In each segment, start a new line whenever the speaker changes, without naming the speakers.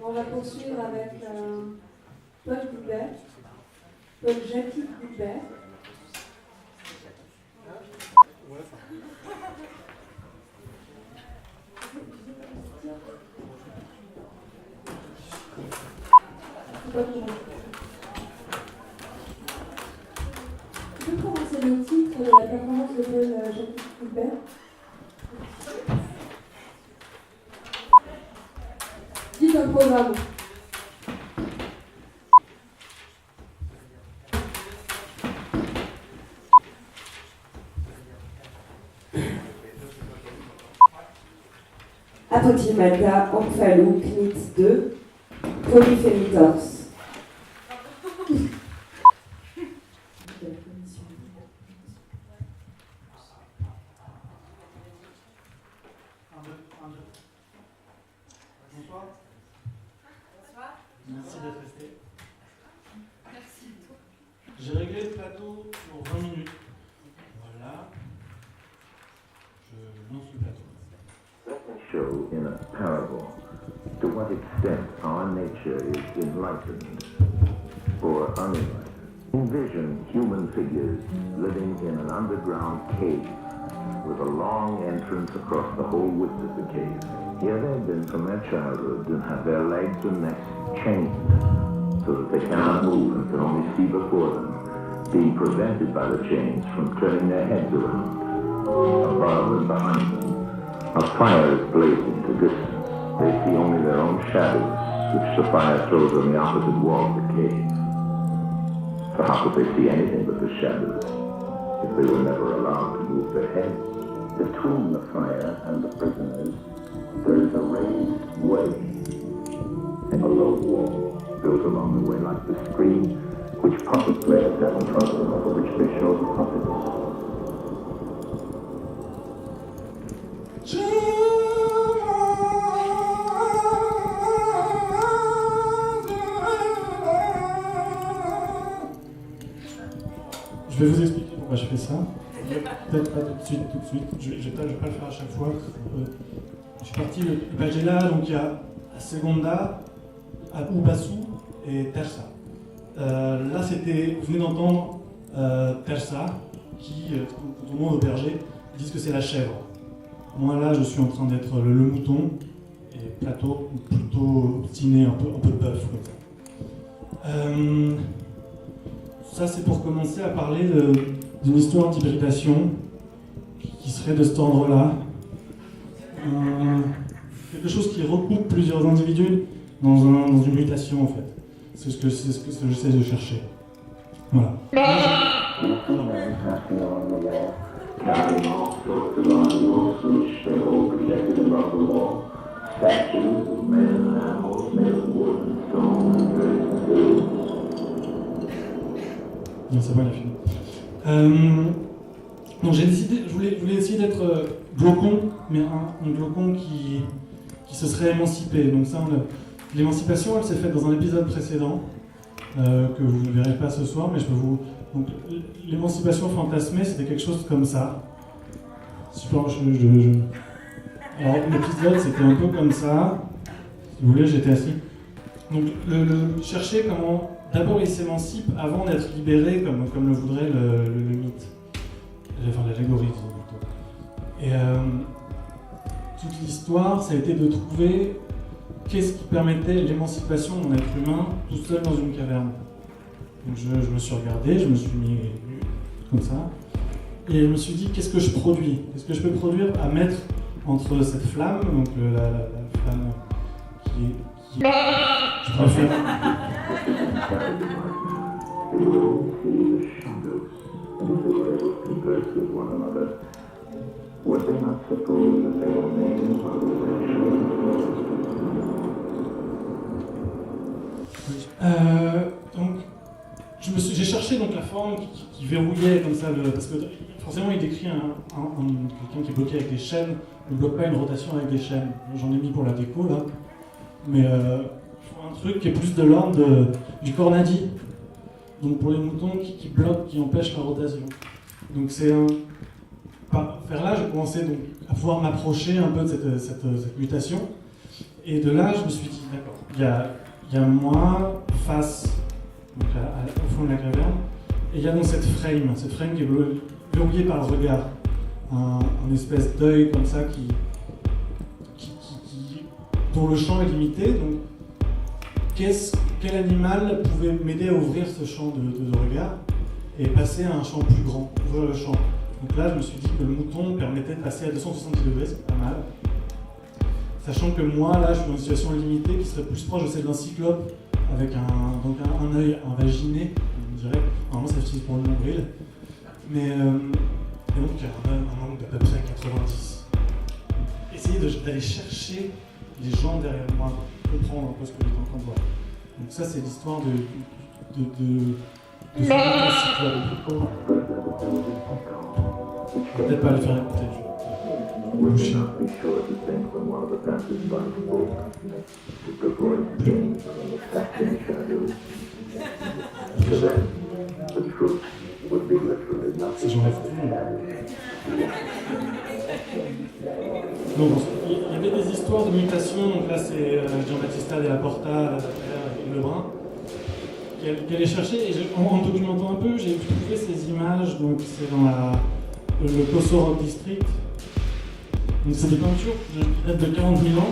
On va poursuivre avec Paul Goubert, Paul Jackie Goubert. Tu peux commencer le titre de la performance de Paul Jackie Goubert? Dites un programme.
Apotimata Omphalou Knit 2 Polyphémitors.
Merci d'être resté. Merci. J'ai réglé le plateau pour 20 minutes. Voilà. Je lance le plateau.
Show in a parable to what extent our nature is enlightened or unenlightened. Envision human figures living in an underground cave with a long entrance across the whole width of the cave. Here they've been from their childhood and have their legs and necks chained so that they cannot move and can only see before them, being prevented by the chains from turning their heads around. Above and behind them, a fire is blazing to distance. They see only their own shadows, which the fire throws on the opposite wall of the cave. For how could they see anything but the shadows if they were never allowed to move their heads? Between the fire and the prisoners, there is a raised way, a low wall built along the way like the screen which puppet players have in front of them, over which they show the puppets.
Je vais vous expliquer pourquoi je fais ça. Peut-être pas tout de suite. Je vais pas le faire à chaque fois. Je suis parti de Pagela, donc il y a Segonda, Ubasu et Tersa. Là, c'était, vous venez d'entendre Tersa, qui, tout le monde au berger, disent que c'est la chèvre. Moi, là, je suis en train d'être le mouton, et plateau, plutôt obstiné, un peu bœuf, comme ça. Ça, c'est pour commencer à parler d'une histoire d'hybridation qui serait de cet ordre-là. Quelque chose qui recoupe plusieurs individus dans une mutation, en fait. C'est ce que j'essaie de chercher. Voilà. Non, c'est bon, il a fini. Donc j'ai décidé, je voulais essayer d'être glaucon, mais un glaucon qui se serait émancipé. Donc ça, l'émancipation, elle s'est faite dans un épisode précédent, que vous ne verrez pas ce soir, mais je peux vous... Donc l'émancipation fantasmée, c'était quelque chose comme ça. Alors l'épisode, c'était un peu comme ça. Si vous voulez, j'étais assis. Donc chercher comment... D'abord, il s'émancipe avant d'être libéré, comme le voudrait le mythe. Enfin, l'allégorie, plutôt. Et toute l'histoire, ça a été de trouver qu'est-ce qui permettait l'émancipation d'un être humain tout seul dans une caverne. Donc je me suis regardé, je me suis mis comme ça, et je me suis dit, qu'est-ce que je produis? Qu'est-ce que je peux produire à mettre entre cette flamme, donc la flamme qui je préfère... Donc, j'ai cherché donc la forme qui verrouillait comme ça, parce que forcément il décrit quelqu'un qui est bloqué avec des chaînes, ne bloque pas une rotation avec des chaînes. J'en ai mis pour la déco là, mais un truc qui est plus de l'ordre du cornadi, donc pour les moutons qui bloquent, qui empêchent la rotation. Donc c'est vers là, j'ai commencé donc à pouvoir m'approcher un peu de cette mutation. Et de là, je me suis dit, d'accord, il y a moi face donc au fond de la caverne, et il y a donc cette frame qui est verrouillée par le regard, un espèce d'œil comme ça dont le champ est limité. Donc, quel animal pouvait m'aider à ouvrir ce champ de regard et passer à un champ plus grand, ouvrir le champ. Donc là, je me suis dit que le mouton permettait de passer à 270 degrés, c'est pas mal. Sachant que moi, là, je suis dans une situation limitée qui serait plus proche de celle d'un cyclope, avec un œil invaginé, on dirait. Normalement, ça s'utilise pour le nombril. Mais et donc, il y a un angle d'à peu près 90. Essayer d'aller chercher les gens derrière moi, comprendre un peu ce que j'étais en train de voir. Donc ça, c'est l'histoire de ce cyclope. Je vais peut-être pas le faire écouter.
Would not be sure to think when one of the passers-by spoke to avoid pain from an affecting shadow. To them, the truth would be literally
Si
nothing.
j'enlève tout. Donc, il y avait des histoires de mutation. Donc là, c'est Giambattista Della Porta, et Lebrun, qui allait chercher. Et en documentant un peu, j'ai trouvé ces images. Donc, c'est dans le Koso Rock District. Donc, c'est des peintures qui datent de 40 000 ans.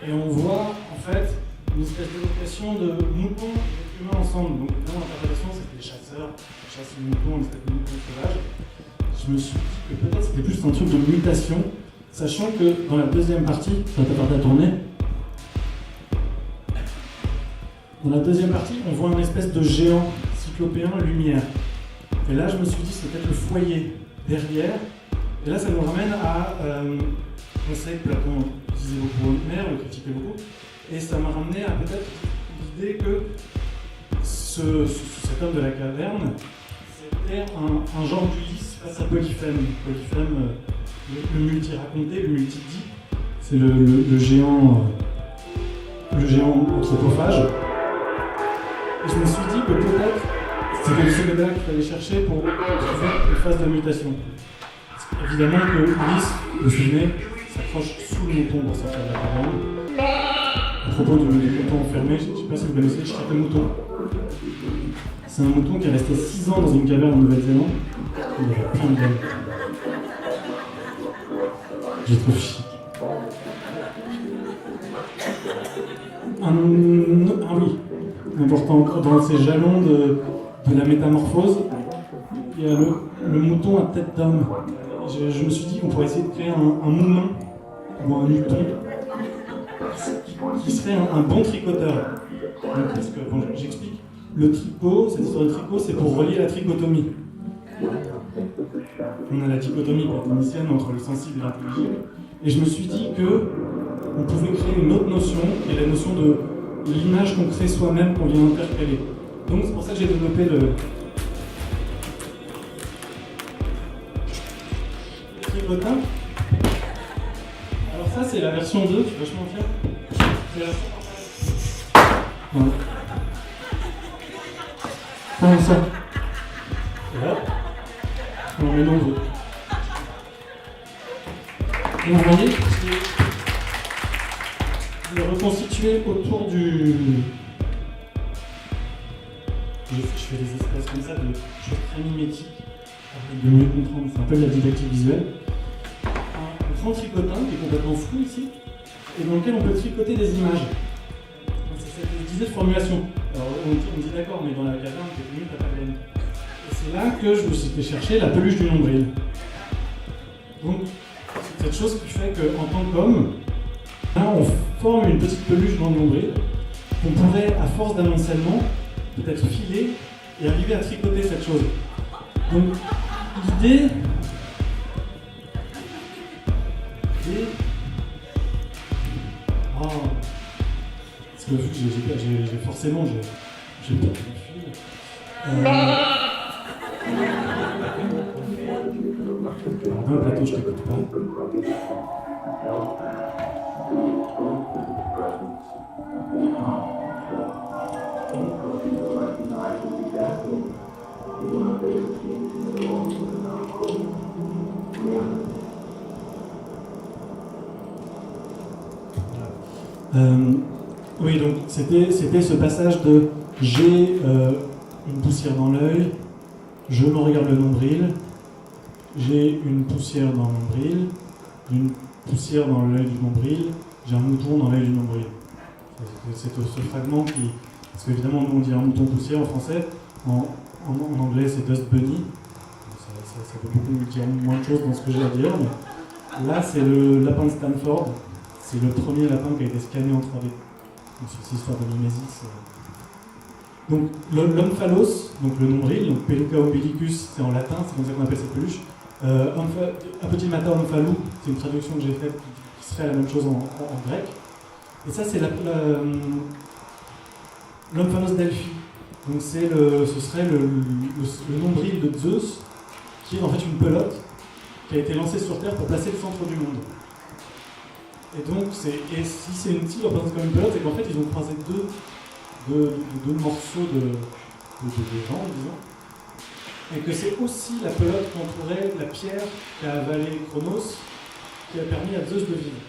Et on voit, en fait, une espèce d'évocation de moutons et humains ensemble. Donc, dans l'interprétation, c'était des chasseurs qui chassent les moutons, une espèce de moutons sauvages. Je me suis dit que peut-être c'était plus un truc de mutation, sachant que dans la deuxième partie, ça va pas tarder à tourner. Dans la deuxième partie, on voit un espèce de géant cyclopéen lumière. Et là, je me suis dit, c'est peut-être le foyer derrière. Et là, ça nous ramène à. On sait que Platon disait beaucoup Homère, le critiquait beaucoup. Et ça m'a ramené à peut-être l'idée que cet homme de la caverne, c'était un genre d'Ulysse face à Polyphème. Polyphème, le multi-raconté, le multi-dit, c'est le géant anthropophage. Et je me suis dit que peut-être c'était ce côté-là qu'il fallait chercher pour trouver une phase de mutation. Évidemment que Ulysse, le souvenez, s'accroche sous le mouton pour sortir de la caverne. À propos du mouton enfermé, je ne sais pas si vous connaissez le Shrike mouton. C'est un mouton qui est resté 6 ans dans une caverne en Nouvelle-Zélande. Il avait plein de veines. J'ai trop chic. Oui, important, dans ces jalons de la métamorphose, il y a le mouton à tête d'homme. Je me suis dit qu'on pourrait essayer de créer un mouton ou un muton qui serait un bon tricoteur. Parce que, bon, j'explique. Le tricot, cette histoire de tricot, c'est pour relier la trichotomie. On a la dichotomie platonicienne entre le sensible et l'intelligible. Et je me suis dit qu'on pouvait créer une autre notion, qui est la notion de l'image qu'on crée soi-même, qu'on vient interpeller. Donc c'est pour ça que j'ai développé le tricotin. Alors ça, c'est la version 2, je suis vachement fier. C'est la version voilà. Comment ça? Et là, non mais non, vous voyez, je l'ai reconstitué autour du... Je fais des espaces comme ça de choses très mimétiques, de mieux comprendre, c'est un peu de la didactique visuelle. Un grand tricotin qui est complètement flou ici, et dans lequel on peut tricoter des images. C'est cette idée de formulation. Alors on dit d'accord, mais dans la caverne, t'es venu, t'as pas de laine. Et c'est là que je me suis fait chercher la peluche du nombril. Donc, c'est cette chose qui fait qu'en tant qu'homme, là, on forme une petite peluche dans le nombril qu'on pourrait, à force d'amoncellement, peut-être filer et arriver à tricoter cette chose. Donc, l'idée est... Oh. Parce que vu que j'ai forcément, j'ai perdu le fil. Pardon, plateau, je t'écoute pas. Oui, donc c'était ce passage de j'ai une poussière dans l'œil, je me regarde le nombril, j'ai une poussière dans le nombril, une poussière dans l'œil du nombril, j'ai un mouton dans l'œil du nombril. C'est ce fragment qui... Parce qu'évidemment, nous on dit un mouton poussière en français, en anglais c'est dust bunny, ça peut beaucoup dire moins de choses dans ce que j'ai à dire, mais là c'est le lapin de Stanford, c'est le premier lapin qui a été scanné en 3D. Donc sur cette histoire de mimésis. Donc l'homme phallos, donc le nombril, donc Peluca umbilicus, c'est en latin, c'est comme ça qu'on appelle cette peluche. Apotimata omphalou, c'est une traduction que j'ai faite qui serait la même chose en grec. Et ça c'est l'homme phallos Delphi. Donc ce serait le nombril de Zeus, qui est en fait une pelote qui a été lancée sur Terre pour placer le centre du monde. Et donc, si on représente comme une pelote, c'est qu'en fait, ils ont croisé deux morceaux de gens, disons, et que c'est aussi la pelote qu'entourait la pierre qu'a avalé Chronos, qui a permis à Zeus de vivre.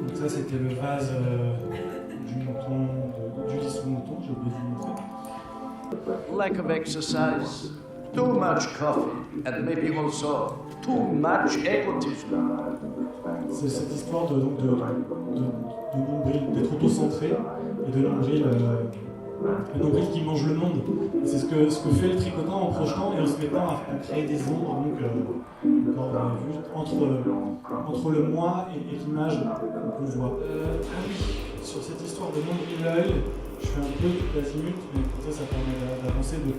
Donc ça, c'était le vase du mouton, d'Ulysse au mouton, j'ai oublié de vous montrer.
Lack of exercise, too much coffee, and maybe also too much egotism.
C'est cette histoire de nombril, d'être auto-centré et de nombril qui mange le monde. C'est ce que fait le tricotant en projetant et en se mettant à créer des ombres, donc encore vu, entre le moi et l'image qu'on voit. Oui, sur cette histoire de nombril-œil, je fais un peu d'azimut, mais comme ça permet d'avancer, de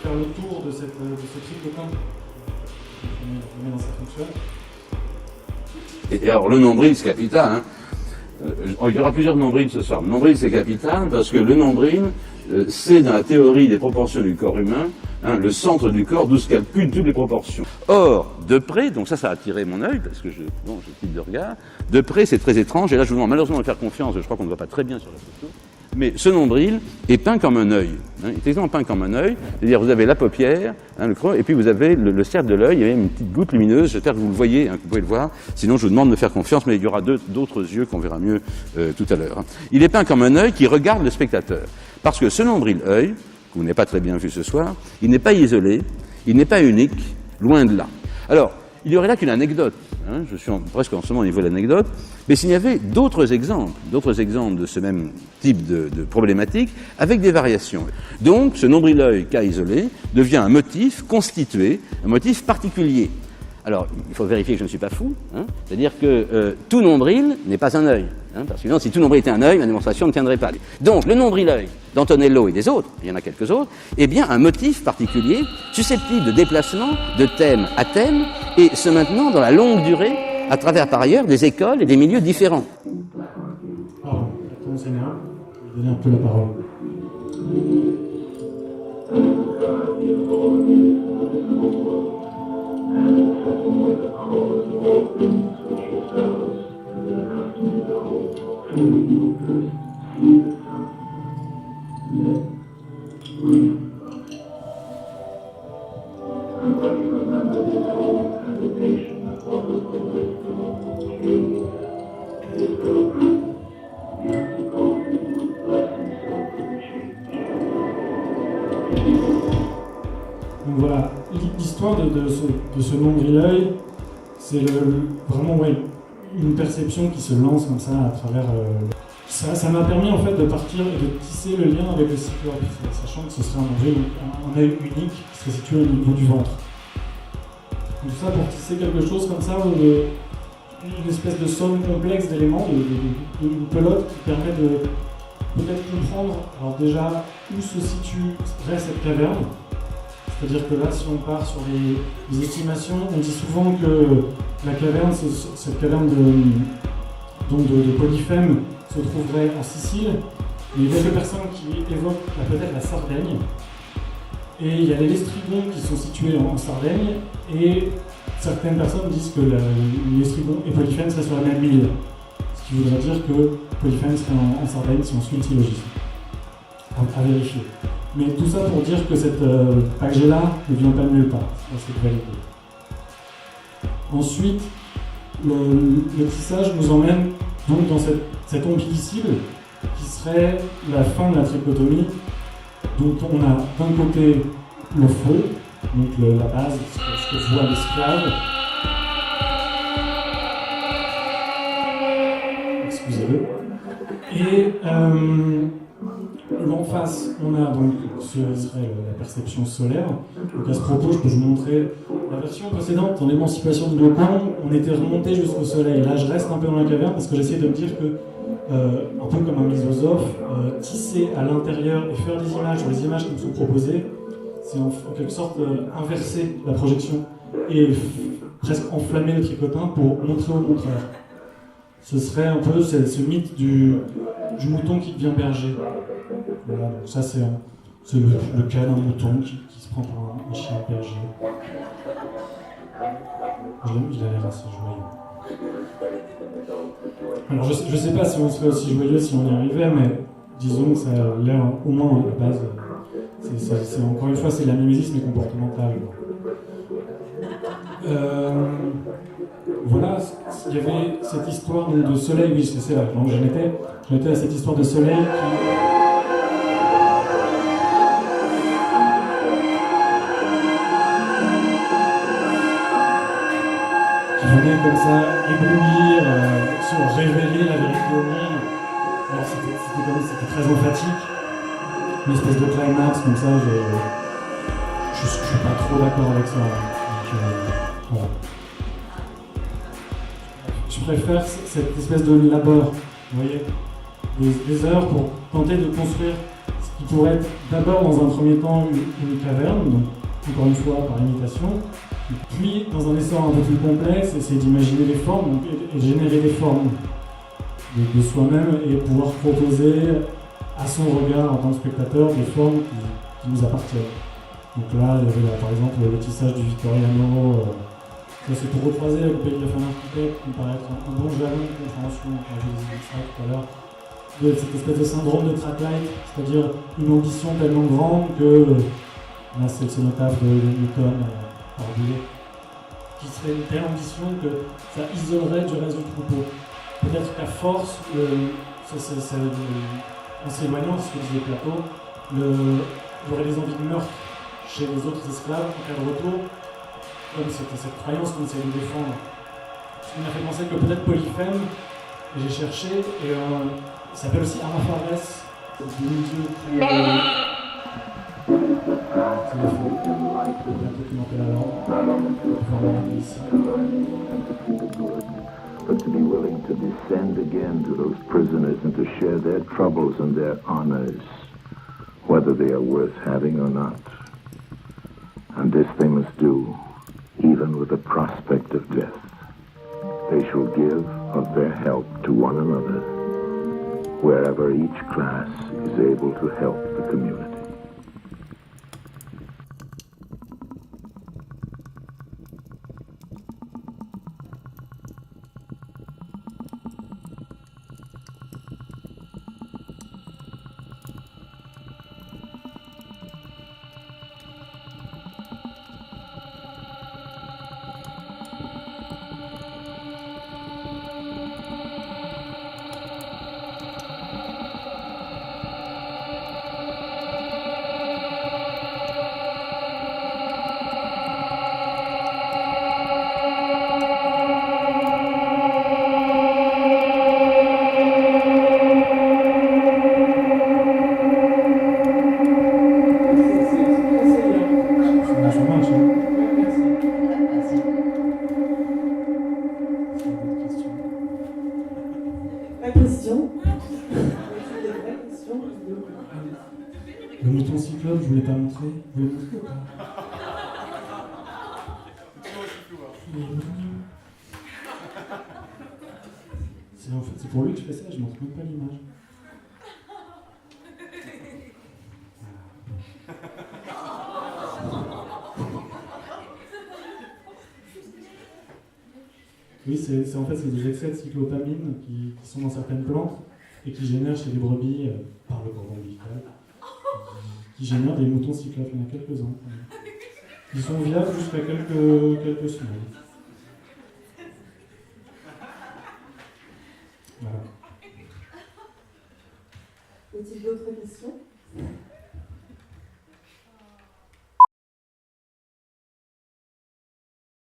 faire le tour de ce tricotin. On met dans sa fonction.
Et alors le nombril c'est capital, hein. Il y aura plusieurs nombrils ce soir. Le nombril c'est capital parce que le nombril c'est dans la théorie des proportions du corps humain, hein, le centre du corps d'où se calculent toutes les proportions. Or, de près, donc ça a attiré mon œil parce que j'ai type de regard, de près c'est très étrange et là je vous demande malheureusement de faire confiance, je crois qu'on ne voit pas très bien sur la photo. Mais ce nombril est peint comme un œil. Hein, il est exactement peint comme un œil. C'est-à-dire vous avez la paupière, hein, le creux, et puis vous avez le cercle de l'œil. Il y a une petite goutte lumineuse. J'espère que vous le voyez, hein, que vous pouvez le voir. Sinon, je vous demande de faire confiance, mais il y aura d'autres yeux qu'on verra mieux tout à l'heure. Hein. Il est peint comme un œil qui regarde le spectateur. Parce que ce nombril-œil, que vous n'avez pas très bien vu ce soir, il n'est pas isolé, il n'est pas unique, loin de là. Alors, il y aurait là qu'une anecdote. Hein, je suis presque en ce moment au niveau de l'anecdote. Mais s'il y avait d'autres exemples de ce même type de problématique, avec des variations. Donc, ce nombril-œil cas isolé devient un motif constitué, un motif particulier. Alors, il faut vérifier que je ne suis pas fou, hein, c'est-à-dire que tout nombril n'est pas un œil, hein, parce que sinon, si tout nombril était un œil, ma démonstration ne tiendrait pas. Donc, le nombril-œil d'Antonello et des autres, il y en a quelques autres, est bien un motif particulier, susceptible de déplacement de thème à thème, et se maintenant dans la longue durée, à travers par ailleurs des écoles et des milieux différents.
Pardon, enseignant, je vais donner un peu la parole. Donc voilà, l'histoire de ce nombril-œil, c'est vraiment une perception qui se lance comme ça à travers... Ça m'a permis en fait de partir et de tisser le lien avec le cyclope, sachant que ce serait un œil unique qui serait situé au niveau du ventre. Donc ça pour tisser quelque chose comme ça, une espèce de somme complexe d'éléments, une pelote qui permet de peut-être comprendre alors déjà où se situerait cette caverne. C'est-à-dire que là, si on part sur les estimations, on dit souvent que la caverne, cette caverne de Polyphème, se trouverait en Sicile. Mais il y a des personnes qui évoquent peut-être la Sardaigne. Et il y a les Lestrigons qui sont situés en Sardaigne. Et certaines personnes disent que les Lestrigons et Polyphème seraient sur la même île. Ce qui voudrait dire que Polyphème serait en Sardaigne si on suit le syllogisme. À vérifier. Mais tout ça pour dire que cette page-là ne vient pas de nulle part. C'est validé. Ensuite, le tissage nous emmène donc dans cette ombilicide qui serait la fin de la trichotomie. Donc on a d'un côté le feu, donc la base, ce que voit l'esclave. Excusez-le. Et en face, on a donc ce qui serait la perception solaire. Donc à ce propos, je peux vous montrer la version précédente, dans l'émancipation de Glaucon, on était remonté jusqu'au soleil. Là, je reste un peu dans la caverne parce que j'essaie de me dire que, un peu comme un misosophe, tisser à l'intérieur et faire des images sur les images qui me sont proposées, c'est en quelque sorte inverser la projection et presque enflammer le tricotin pour montrer au contraire. Ce serait un peu ce mythe du mouton qui devient berger. Voilà, donc ça c'est le cas d'un mouton qui se prend pour un chien berger. Il a l'air assez joyeux. Alors je sais pas si on serait aussi joyeux si on y arrivait, mais disons que ça a l'air au moins à la base. Encore une fois, c'est la mimésis mais comportementale. Voilà, il y avait cette histoire de soleil, oui, c'est là. Donc j'en étais à cette histoire de soleil qui venait comme ça éblouir, se révéler la vérité au monde. Alors c'était très emphatique, une espèce de climax comme ça, je suis pas trop d'accord avec ça. Donc, voilà. Je préfère cette espèce de labeur, vous voyez, des heures pour tenter de construire ce qui pourrait être d'abord dans un premier temps une caverne, donc encore une fois par imitation, puis dans un essor un peu plus complexe, essayer d'imaginer des formes donc, et de générer des formes de soi-même et pouvoir proposer à son regard en tant que spectateur des formes qui nous appartiennent. Donc là, il y avait par exemple le tissage du Vittoriano. Ça, c'est pour recroiser avec le pays de la femme architecte, qui me paraît être un bon jalon de compréhension, quand je disais ça tout à l'heure, de cette espèce de syndrome de Track-Light, c'est-à-dire une ambition tellement grande que, là c'est le notable de Newton par Boulay, qui serait une telle ambition que ça isolerait du reste du troupeau. Peut-être qu'à force, en s'éloignant, c'est ce que disait Platon, il y aurait des envies de meurtre chez les autres esclaves en cas de retour. Comme c'était cette croyance qu'on essaie de défendre. Ce qui m'a fait penser que peut-être Polyphème, et j'ai cherché, et il s'appelle aussi Araphares, c'est le dieu qui c'est le faux, qui m'appelle alors, ici.
But to be willing to descend again to those prisoners and to share their troubles and their honors, whether they are worth having or not. And this they must do, even with the prospect of death. They shall give of their help to one another, wherever each class is able to help the community.
Le mouton cyclope, je voulais pas montrer. Vous voulez montrer ou pas? C'est pour lui que je fais ça, je montre même pas l'image. Oui, c'est des excès de cyclopamine qui sont dans certaines plantes et qui génèrent chez les brebis, par le cordon ombilical, qui génèrent des moutons cyclopes. Il y en a quelques-uns. Ils sont viables jusqu'à quelques semaines.
Y a-t-il d'autres questions?